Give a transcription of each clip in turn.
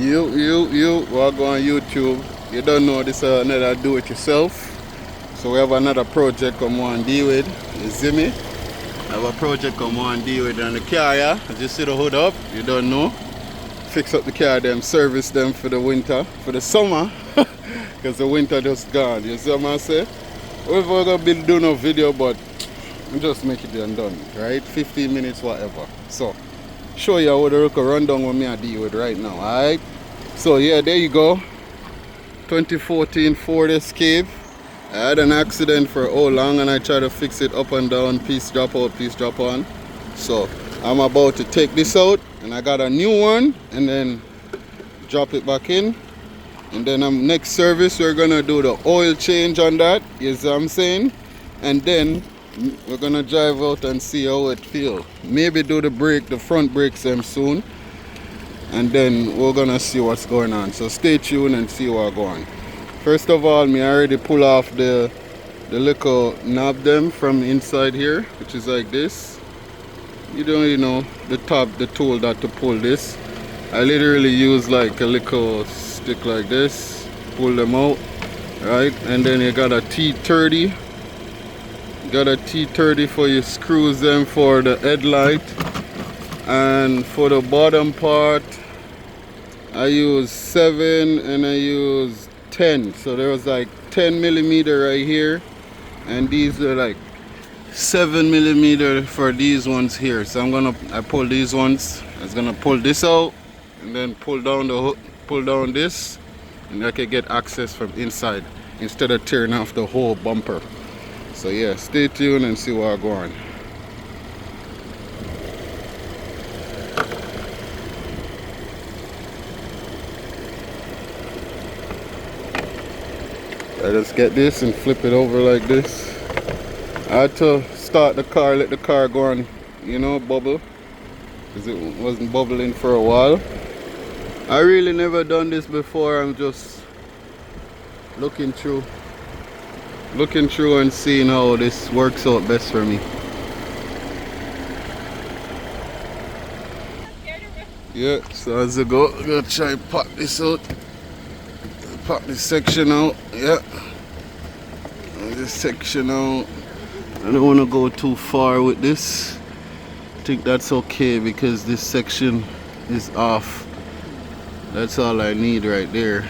What go on YouTube? You don't know this another do it yourself. So we have another project come on deal with. You see me? I have a project come on deal with on the car, yeah. As you see the hood up, you don't know. Fix up the car, them service them for the winter, for the summer. Because the winter just gone. You see what I'm saying? We're gonna be doing a video, but just make it and done, right? 15 minutes, whatever. So show you how the rundown with me I deal with right now, alright? So yeah, there you go. 2014 Ford Escape. I had an accident for how long and I tried to fix it up and down, piece drop out, piece drop on. So I'm about to take this out and I got a new one and then drop it back in. And then next service we're gonna do the oil change on that, you see what I'm saying? And then we're gonna drive out and see how it feels. Maybe do the front brakes soon. And then we're gonna see what's going on. So stay tuned and see what's going on. First of all, me already pull off the little knob them from inside here, which is like this. You don't really know the tool that to pull this. I literally use like a little stick like this, pull them out, right? And then you got a T30. Got a T30 for your screws them for the headlight. And for the bottom part, I use 7 and I use 10. So there was like 10 millimeter right here, and these are like 7 millimeter for these ones here. So I pull these ones. I was gonna pull this out and then pull down this, and I can get access from inside instead of tearing off the whole bumper. So yeah, stay tuned and see what's going on. I just get this and flip it over like this. I had to start the car, let the car go on, you know, bubble, because it wasn't bubbling for a while. I really never done this before. I'm just looking through and seeing how this works out best for me. Yeah, so as I go, I'm gonna try and pop this out. Pop this section out, yeah. This section out. I don't want to go too far with this. I think that's okay because this section is off. That's all I need right there.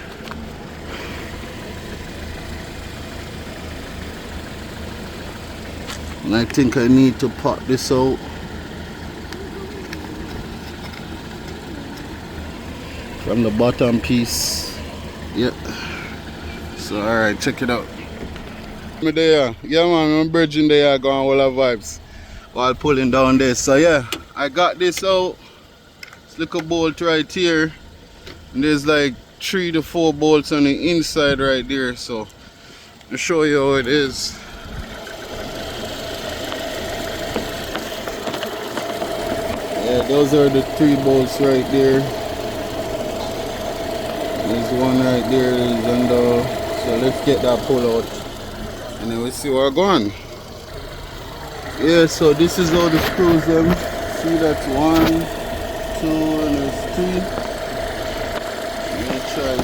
And I think I need to pop this out. From the bottom piece. Yeah. So alright, check it out. Me there. Yeah man, I'm bridging there going all our vibes while pulling down this. So yeah, I got this out. This little bolt right here. And there's like 3 to 4 bolts on the inside right there. So I'll show you how it is. Yeah, those are the 3 bolts right there. There's one right there, there's under. So let's get that pull out and then we'll see where we're going. Yeah, so this is how the screws them. See, that's 1, 2, and there's 3. I'm gonna try